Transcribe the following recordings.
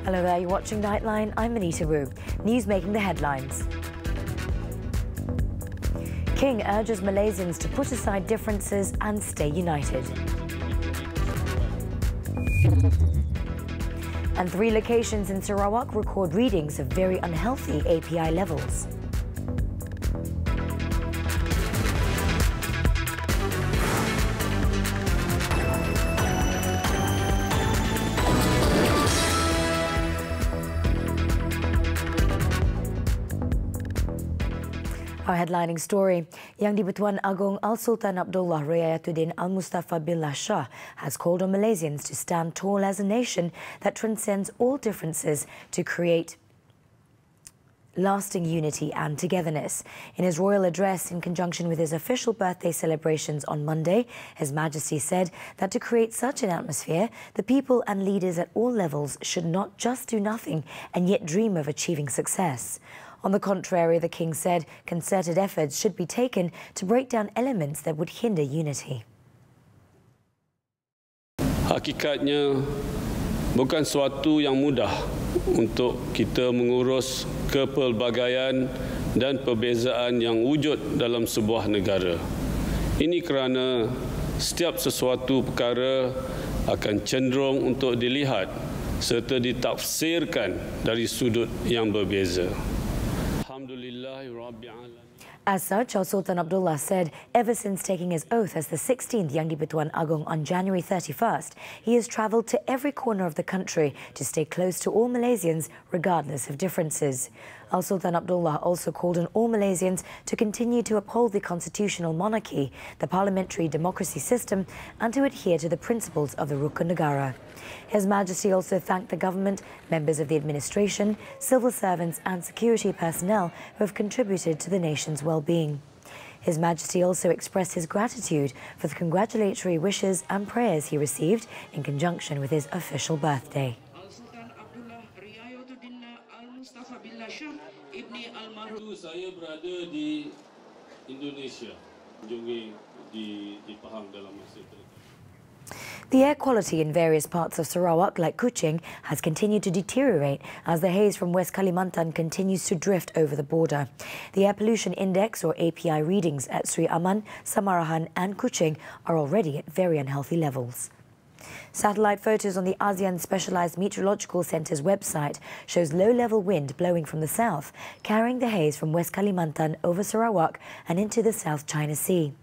Hello there, you're watching Nightline. I'm Anita Wu. News making the headlines. King urges Malaysians to put aside differences and stay united. And 3 locations in Sarawak record readings of very unhealthy API levels. Our headlining story, Yang di-Pertuan Agong Al-Sultan Abdullah Riayatuddin Al-Mustafa Billah Shah has called on Malaysians to stand tall as a nation that transcends all differences to create lasting unity and togetherness. In his royal address in conjunction with his official birthday celebrations on Monday, His Majesty said that to create such an atmosphere, the people and leaders at all levels should not just do nothing and yet dream of achieving success. On the contrary, the King said concerted efforts should be taken to break down elements that would hinder unity. Hakikatnya bukan suatu yang mudah untuk kita mengurus kepelbagaian dan perbezaan yang wujud dalam sebuah negara. Ini kerana setiap sesuatu perkara akan cenderung untuk dilihat serta ditafsirkan dari sudut yang berbeza. As such, Al-Sultan Abdullah said ever since taking his oath as the 16th Yang di-Pertuan Agong on January 31st, he has travelled to every corner of the country to stay close to all Malaysians regardless of differences. Al-Sultan Abdullah also called on all Malaysians to continue to uphold the constitutional monarchy, the parliamentary democracy system and to adhere to the principles of the Rukun Negara. His Majesty also thanked the government, members of the administration, civil servants and security personnel who have contributed to the nation's well-being. His Majesty also expressed his gratitude for the congratulatory wishes and prayers he received in conjunction with his official birthday. Saya berada di Indonesia, dipaham dalam masa terdekat. The air quality in various parts of Sarawak, like Kuching, has continued to deteriorate as the haze from West Kalimantan continues to drift over the border. The Air Pollution Index, or API, readings at Sri Aman, Samarahan and Kuching are already at very unhealthy levels. Satellite photos on the ASEAN Specialized Meteorological Centre's website shows low-level wind blowing from the south, carrying the haze from West Kalimantan over Sarawak and into the South China Sea.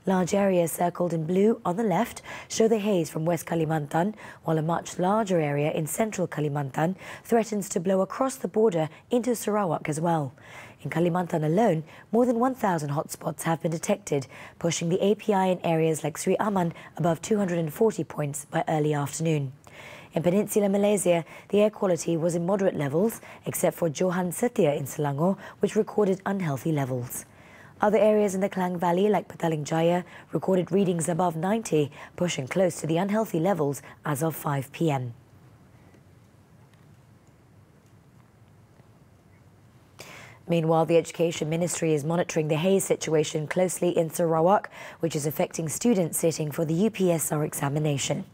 Large areas circled in blue on the left show the haze from West Kalimantan, while a much larger area in central Kalimantan threatens to blow across the border into Sarawak as well. In Kalimantan alone, more than 1,000 hotspots have been detected, pushing the API in areas like Sri Aman above 240 points by early afternoon. In Peninsular Malaysia, the air quality was in moderate levels, except for Johan Setia in Selangor, which recorded unhealthy levels. Other areas in the Klang Valley, like Petaling Jaya, recorded readings above 90, pushing close to the unhealthy levels as of 5 p.m. Meanwhile, the Education Ministry is monitoring the haze situation closely in Sarawak, which is affecting students sitting for the UPSR examination.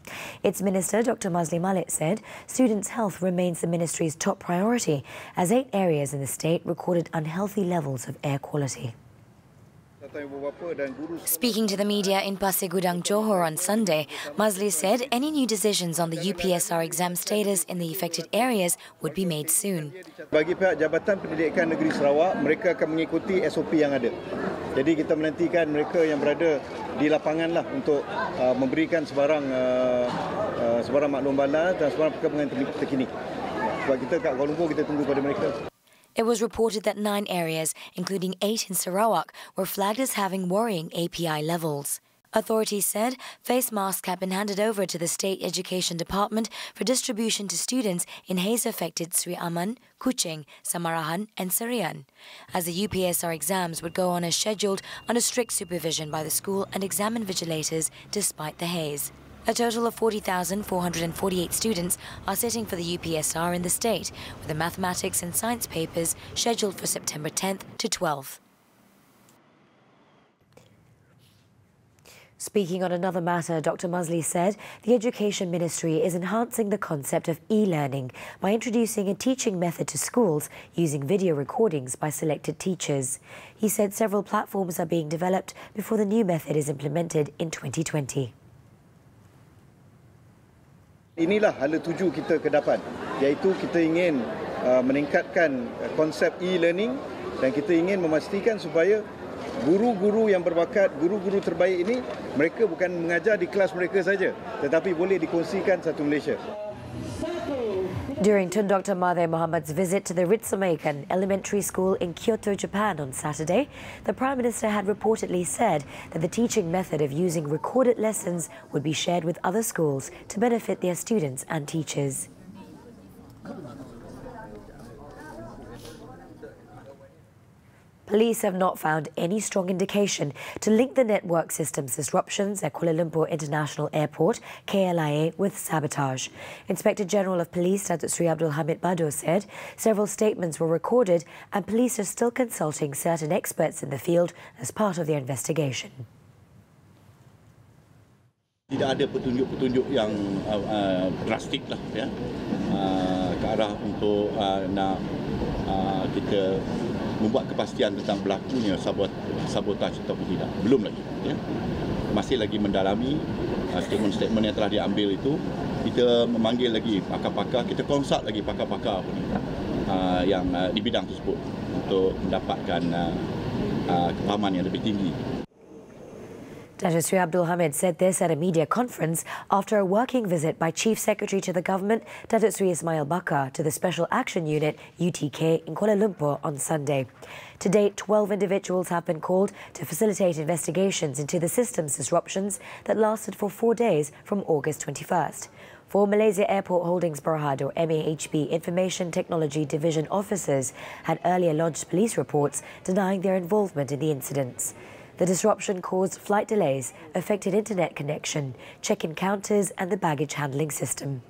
Its Minister, Dr. Mazli Malik, said students' health remains the Ministry's top priority, as 8 areas in the state recorded unhealthy levels of air quality. Speaking to the media in Pasir Gudang, Johor on Sunday, Mazli said any new decisions on the UPSR exam status in the affected areas would be made soon. Bagi pihak Jabatan Pendidikan Negeri Sarawak, mereka akan mengikuti SOP yang ada. Jadi kita menantikan mereka yang berada di lapangan lah untuk memberikan sebarang maklum bala dan sebarang perkembangan terkini. Sebab kita kat Kuala Lumpur, kita tunggu pada mereka. It was reported that 9 areas, including 8 in Sarawak, were flagged as having worrying API levels. Authorities said face masks have been handed over to the State Education Department for distribution to students in haze-affected Sri Aman, Kuching, Samarahan and Serian, as the UPSR exams would go on as scheduled under strict supervision by the school and exam invigilators despite the haze. A total of 40,448 students are sitting for the UPSR in the state, with the mathematics and science papers scheduled for September 10th to 12th. Speaking on another matter, Dr. Musli said the Education Ministry is enhancing the concept of e-learning by introducing a teaching method to schools using video recordings by selected teachers. He said several platforms are being developed before the new method is implemented in 2020. Inilah hala tuju kita ke depan, iaitu kita ingin meningkatkan konsep e-learning dan kita ingin memastikan supaya guru-guru yang berbakat, guru-guru terbaik ini, mereka bukan mengajar di kelas mereka saja, tetapi boleh dikongsikan satu Malaysia. During Tun Dr. Mahathir Mohamad's visit to the Ritsumakan Elementary School in Kyoto, Japan on Saturday, the Prime Minister had reportedly said that the teaching method of using recorded lessons would be shared with other schools to benefit their students and teachers. Police have not found any strong indication to link the network system's disruptions at Kuala Lumpur International Airport, KLIA, with sabotage. Inspector General of Police Datuk Sri Abdul Hamid Bado said several statements were recorded and police are still consulting certain experts in the field as part of their investigation. Tidak ada petunjuk-petunjuk yang drastik lah ya, ke arah untuk nak kita membuat kepastian tentang berlakunya sabotaj ataupun tidak. Belum lagi. Ya. Masih lagi mendalami statement-statement yang telah diambil itu. Kita memanggil lagi pakar-pakar, kita konsult lagi pakar-pakar yang di bidang tersebut untuk mendapatkan kepahaman yang lebih tinggi. Datuk Sri Abdul Hamid said this at a media conference after a working visit by Chief Secretary to the Government, Datuk Sri Ismail Bakar, to the Special Action Unit, UTK, in Kuala Lumpur on Sunday. To date, 12 individuals have been called to facilitate investigations into the system's disruptions that lasted for 4 days from August 21st. 4 Malaysia Airport Holdings Berhad or MAHB Information Technology Division officers had earlier lodged police reports denying their involvement in the incidents. The disruption caused flight delays, affected internet connection, check-in counters and the baggage handling system.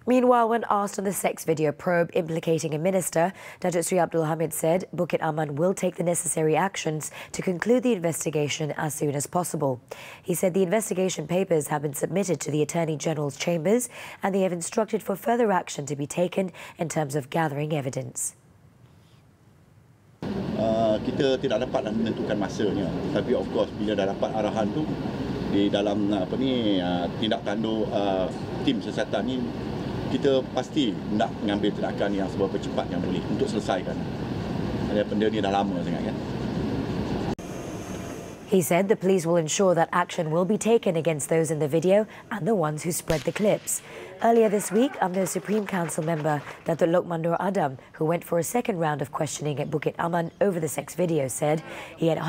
Meanwhile, when asked on the sex video probe implicating a minister, Datuk Sri Abdul Hamid said Bukit Aman will take the necessary actions to conclude the investigation as soon as possible. He said the investigation papers have been submitted to the Attorney General's chambers and they have instructed for further action to be taken in terms of gathering evidence. Kita tidak dapat menentukan masanya, tapi of course bila dah dapat arahan tu di dalam tindak tanduk tim siasatan ni, kita pasti nak mengambil tindakan yang seberapa cepat yang boleh untuk selesaikan. Benda ni dah lama sangat kan. He said the police will ensure that action will be taken against those in the video and the ones who spread the clips. Earlier this week, UMNO Supreme Council member Datuk Lokman Nur Adam, who went for a second round of questioning at Bukit Aman over the sex video, said he had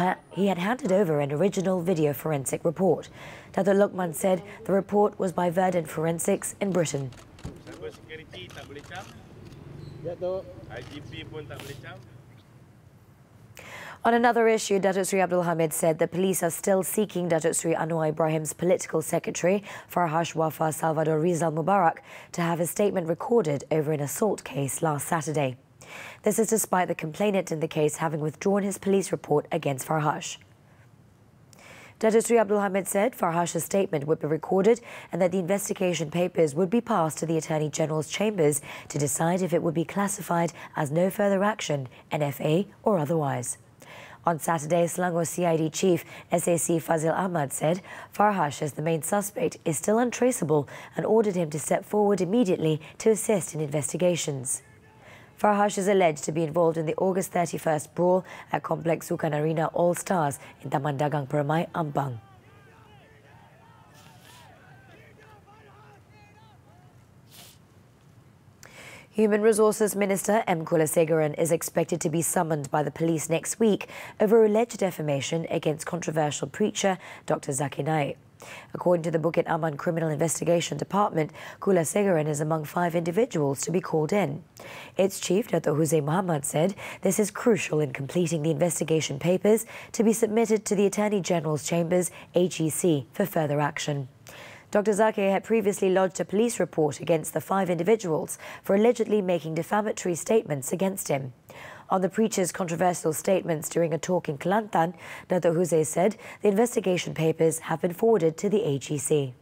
handed over an original video forensic report. Datuk Lokman said the report was by Verdant Forensics in Britain. Security tak boleh cam. Ya tu. IGP pun tak boleh cam. On another issue, Datuk Sri Abdul Hamid said the police are still seeking Datuk Sri Anwar Ibrahim's political secretary, Farhash Wafa Salvador Rizal Mubarak, to have his statement recorded over an assault case last Saturday. This is despite the complainant in the case having withdrawn his police report against Farhash. Datuk Sri Abdul Hamid said Farhash's statement would be recorded and that the investigation papers would be passed to the Attorney General's chambers to decide if it would be classified as no further action, NFA or otherwise. On Saturday, Selangor CID Chief SAC Fazil Ahmad said Farhash, as the main suspect, is still untraceable and ordered him to step forward immediately to assist in investigations. Farhash is alleged to be involved in the August 31st brawl at Complex Sukan Arena All Stars in Taman Dagang Permai, Ampang. Human Resources Minister M. Kulasegaran is expected to be summoned by the police next week over alleged defamation against controversial preacher Dr. Zakir Naik. According to the Bukit Aman Criminal Investigation Department, Kulasegaran is among 5 individuals to be called in. Its chief, Dato' Hussein Muhammad, said this is crucial in completing the investigation papers to be submitted to the Attorney General's chambers, HEC, for further action. Dr. Zakir had previously lodged a police report against the 5 individuals for allegedly making defamatory statements against him. On the preacher's controversial statements during a talk in Kelantan, Dato' Hussein said the investigation papers have been forwarded to the AGC.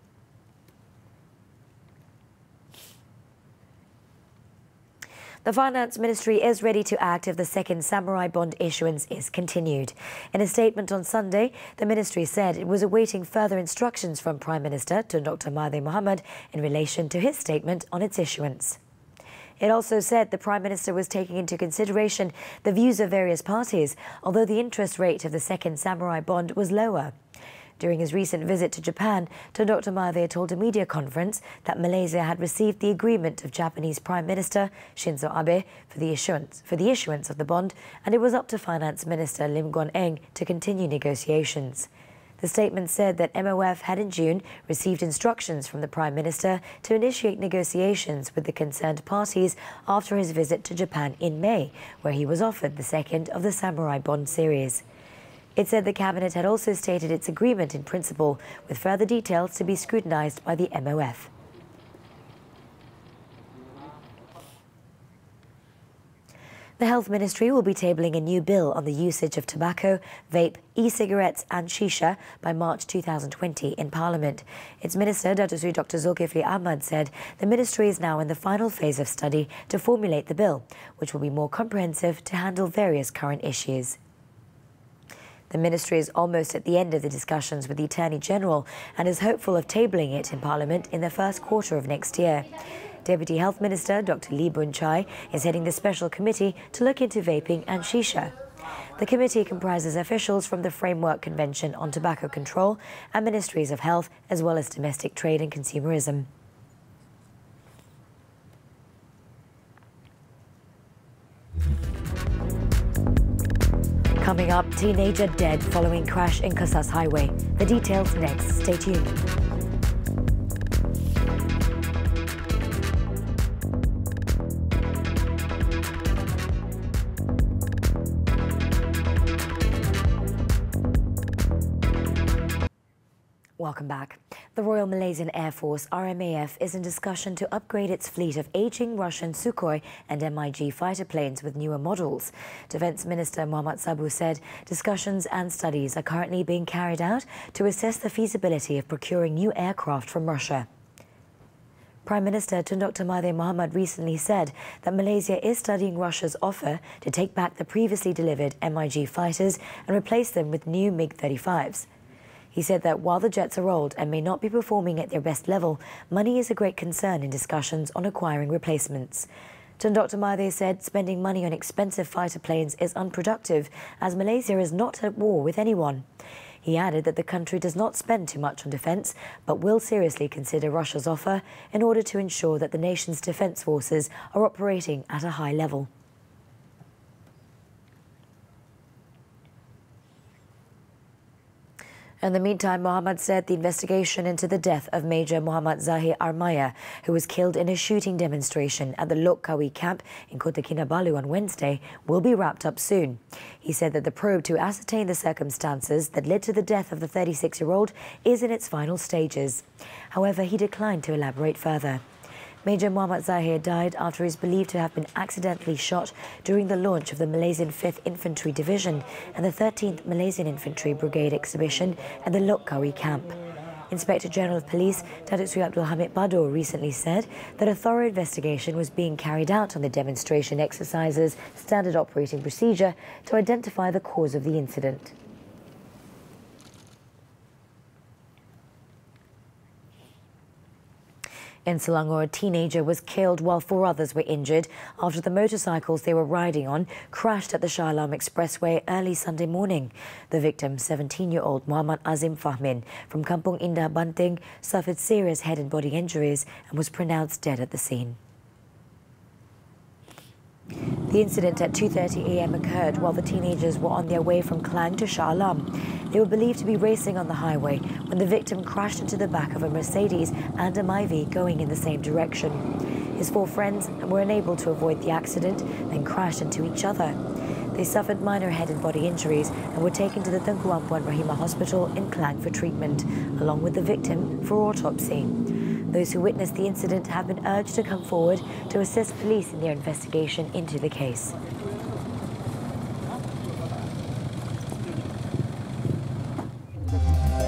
The Finance Ministry is ready to act if the second samurai bond issuance is continued. In a statement on Sunday, the Ministry said it was awaiting further instructions from Prime Minister Tun Dr. Mahathir Mohamad in relation to his statement on its issuance. It also said the Prime Minister was taking into consideration the views of various parties, although the interest rate of the second samurai bond was lower. During his recent visit to Japan, Tun Dr. Mahathir told a media conference that Malaysia had received the agreement of Japanese Prime Minister Shinzo Abe for the issuance of the bond, and it was up to Finance Minister Lim Guan Eng to continue negotiations. The statement said that MOF had in June received instructions from the Prime Minister to initiate negotiations with the concerned parties after his visit to Japan in May, where he was offered the second of the samurai bond series. It said the Cabinet had also stated its agreement in principle, with further details to be scrutinised by the MOF. The Health Ministry will be tabling a new bill on the usage of tobacco, vape, e-cigarettes and shisha by March 2020 in Parliament. Its Minister, Dr. Zulkifli Ahmad, said the Ministry is now in the final phase of study to formulate the bill, which will be more comprehensive to handle various current issues. The Ministry is almost at the end of the discussions with the Attorney-General and is hopeful of tabling it in Parliament in the first quarter of next year. Deputy Health Minister Dr. Lee Boon Chye is heading the special committee to look into vaping and shisha. The committee comprises officials from the Framework Convention on Tobacco Control and Ministries of Health, as well as Domestic Trade and Consumerism. Coming up, teenager dead following crash in Kasas Highway. The details next. Stay tuned. Welcome back. The Royal Malaysian Air Force, RMAF, is in discussion to upgrade its fleet of aging Russian Sukhoi and MiG fighter planes with newer models. Defence Minister Muhammad Sabu said discussions and studies are currently being carried out to assess the feasibility of procuring new aircraft from Russia. Prime Minister Tun Dr. Mahathir Mohamad recently said that Malaysia is studying Russia's offer to take back the previously delivered MiG fighters and replace them with new MiG-35s. He said that while the jets are old and may not be performing at their best level, money is a great concern in discussions on acquiring replacements. Tun Dr. Mahathir said spending money on expensive fighter planes is unproductive, as Malaysia is not at war with anyone. He added that the country does not spend too much on defence, but will seriously consider Russia's offer in order to ensure that the nation's defence forces are operating at a high level. In the meantime, Mohamad said the investigation into the death of Major Muhammad Zahir Armaya, who was killed in a shooting demonstration at the Lok Kawi camp in Kota Kinabalu on Wednesday, will be wrapped up soon. He said that the probe to ascertain the circumstances that led to the death of the 36-year-old is in its final stages. However, he declined to elaborate further. Major Muhammad Zahir died after he is believed to have been accidentally shot during the launch of the Malaysian 5th Infantry Division and the 13th Malaysian Infantry Brigade exhibition at the Lok Kawi camp. Inspector General of Police Datuk Sri Abdul Hamid Badur recently said that a thorough investigation was being carried out on the demonstration exercises standard operating procedure to identify the cause of the incident. In Selangor, a teenager was killed while 4 others were injured after the motorcycles they were riding on crashed at the Shah Alam Expressway early Sunday morning. The victim, 17-year-old Muhammad Azim Fahmin from Kampung Indah, Banting, suffered serious head and body injuries and was pronounced dead at the scene. The incident at 2:30 a.m. occurred while the teenagers were on their way from Klang to Shah Alam. They were believed to be racing on the highway when the victim crashed into the back of a Mercedes and a Myvi going in the same direction. His 4 friends were unable to avoid the accident, then crashed into each other. They suffered minor head and body injuries and were taken to the Tengku Ampuan Rahimah Hospital in Klang for treatment, along with the victim for autopsy. Those who witnessed the incident have been urged to come forward to assist police in their investigation into the case.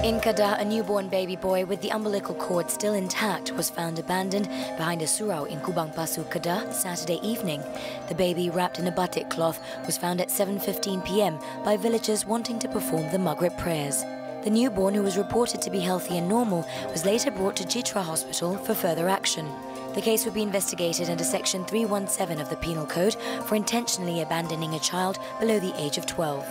In Kedah, a newborn baby boy with the umbilical cord still intact was found abandoned behind a surau in Kubang Pasu, Kedah, Saturday evening. The baby, wrapped in a batik cloth, was found at 7:15 p.m. by villagers wanting to perform the Maghrib prayers. The newborn, who was reported to be healthy and normal, was later brought to Jitra Hospital for further action. The case will be investigated under Section 317 of the Penal Code for intentionally abandoning a child below the age of 12.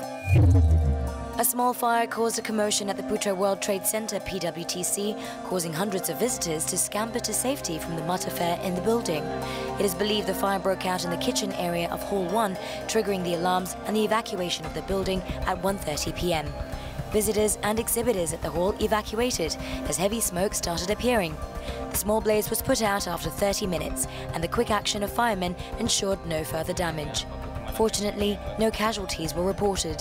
A small fire caused a commotion at the Putra World Trade Center (PWTC), causing hundreds of visitors to scamper to safety from the Mata Fair in the building. It is believed the fire broke out in the kitchen area of Hall 1, triggering the alarms and the evacuation of the building at 1:30 p.m. Visitors and exhibitors at the hall evacuated as heavy smoke started appearing. The small blaze was put out after 30 minutes, and the quick action of firemen ensured no further damage. Fortunately, no casualties were reported.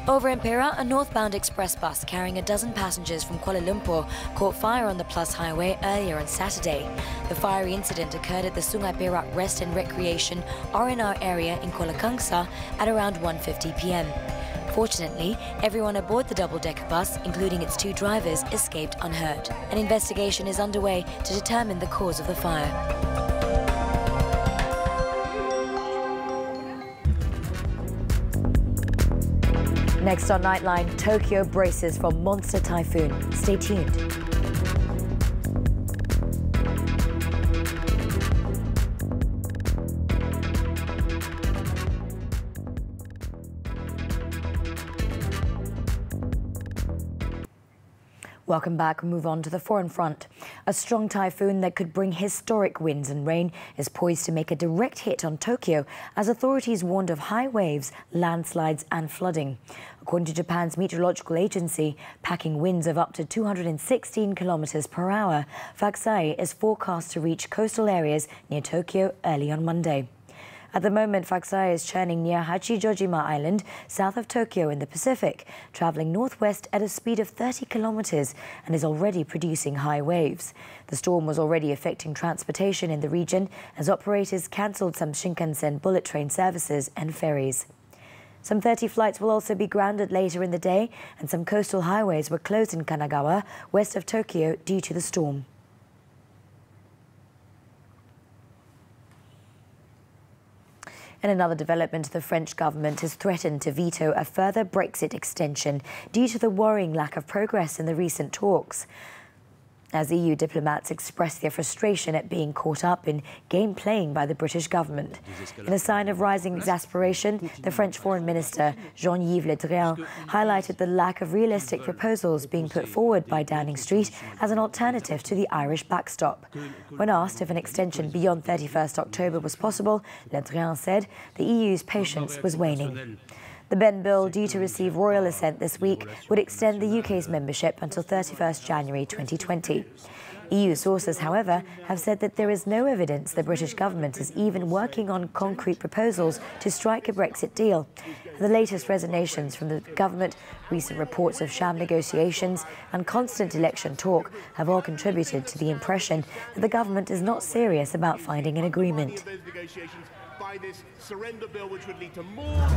Over in Perak, a northbound express bus carrying a dozen passengers from Kuala Lumpur caught fire on the Plus Highway earlier on Saturday. The fiery incident occurred at the Sungai Perak Rest and Recreation R&R area in Kuala Kangsar at around 1:50 p.m. Fortunately, everyone aboard the double-decker bus, including its two drivers, escaped unhurt. An investigation is underway to determine the cause of the fire. Next on Nightline, Tokyo braces for monster typhoon. Stay tuned. Welcome back. We move on to the foreign front. A strong typhoon that could bring historic winds and rain is poised to make a direct hit on Tokyo as authorities warned of high waves, landslides and flooding. According to Japan's meteorological agency, packing winds of up to 216 kilometers per hour, Faxai is forecast to reach coastal areas near Tokyo early on Monday. At the moment, Faxai is churning near Hachijojima Island, south of Tokyo in the Pacific, travelling northwest at a speed of 30 kilometers and is already producing high waves. The storm was already affecting transportation in the region as operators cancelled some Shinkansen bullet train services and ferries. Some 30 flights will also be grounded later in the day, and some coastal highways were closed in Kanagawa, west of Tokyo, due to the storm. In another development, the French government has threatened to veto a further Brexit extension due to the worrying lack of progress in the recent talks, as EU diplomats express their frustration at being caught up in game playing by the British government. In a sign of rising exasperation, the French Foreign Minister, Jean-Yves Le Drian, highlighted the lack of realistic proposals being put forward by Downing Street as an alternative to the Irish backstop. When asked if an extension beyond 31st October was possible, Le Drian said the EU's patience was waning. The Ben bill, due to receive royal assent this week, would extend the UK's membership until 31st January 2020. EU sources, however, have said that there is no evidence the British government is even working on concrete proposals to strike a Brexit deal. The latest resignations from the government, recent reports of sham negotiations and constant election talk have all contributed to the impression that the government is not serious about finding an agreement. By this surrender bill, which would lead to more.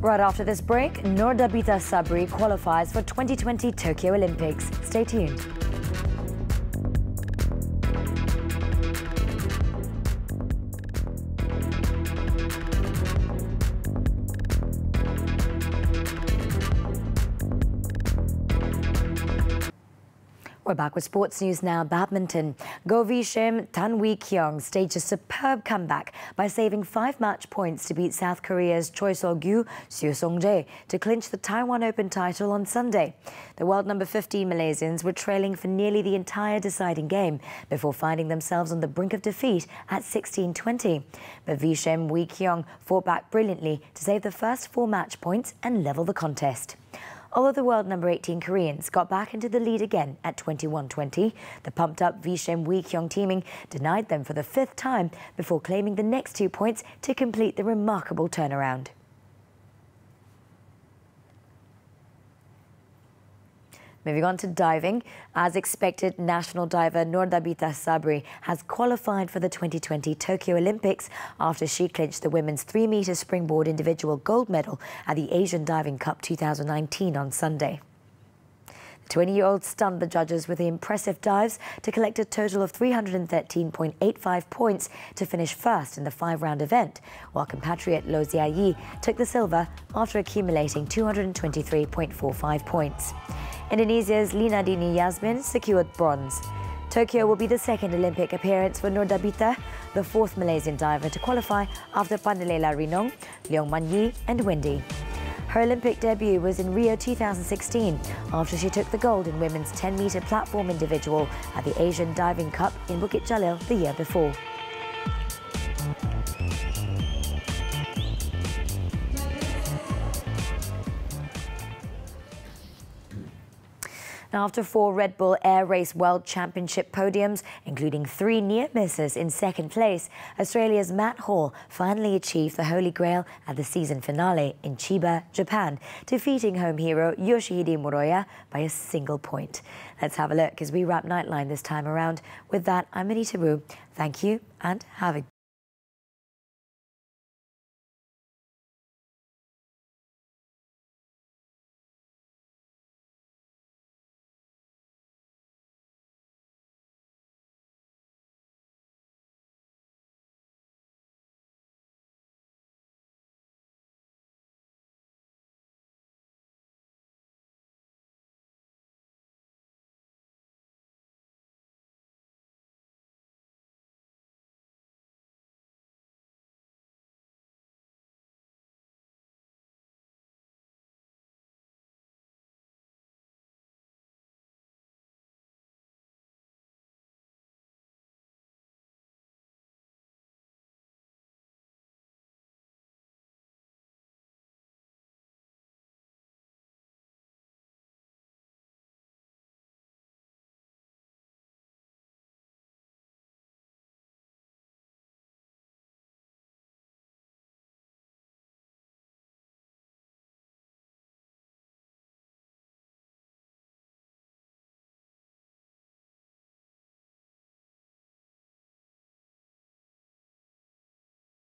Right after this break, Nordabita Sabri qualifies for 2020 Tokyo Olympics. Stay tuned. We're back with sports news now. Badminton. Go Shim Tan Wee Kyung staged a superb comeback by saving 5 match points to beat South Korea's Choi So-gyu Seo Song-jae to clinch the Taiwan Open title on Sunday. The world number 15 Malaysians were trailing for nearly the entire deciding game before finding themselves on the brink of defeat at 16-20. But Vishem Wee Kyung fought back brilliantly to save the first 4 match points and level the contest. Although the world number 18 Koreans got back into the lead again at 21-20, the pumped-up Vishem Wee Kyung teaming denied them for the 5th time before claiming the next 2 points to complete the remarkable turnaround. Moving on to diving. As expected, national diver Nordabita Sabri has qualified for the 2020 Tokyo Olympics after she clinched the women's 3-metre springboard individual gold medal at the Asian Diving Cup 2019 on Sunday. The 20-year-old stunned the judges with the impressive dives to collect a total of 313.85 points to finish first in the 5-round event, while compatriot Lo Jia-yi took the silver after accumulating 223.45 points. Indonesia's Linadini Yasmin secured bronze. Tokyo will be the second Olympic appearance for Nordabita, the 4th Malaysian diver to qualify after Pandalela Rinong, Leong Man Yi and Wendy. Her Olympic debut was in Rio 2016 after she took the gold in women's 10-metre platform individual at the Asian Diving Cup in Bukit Jalil the year before. After 4 Red Bull Air Race World Championship podiums, including 3 near misses in 2nd place, Australia's Matt Hall finally achieved the Holy Grail at the season finale in Chiba, Japan, defeating home hero Yoshihide Moroya by a single point. Let's have a look as we wrap Nightline this time around. With that, I'm Anita Wu. Thank you and have a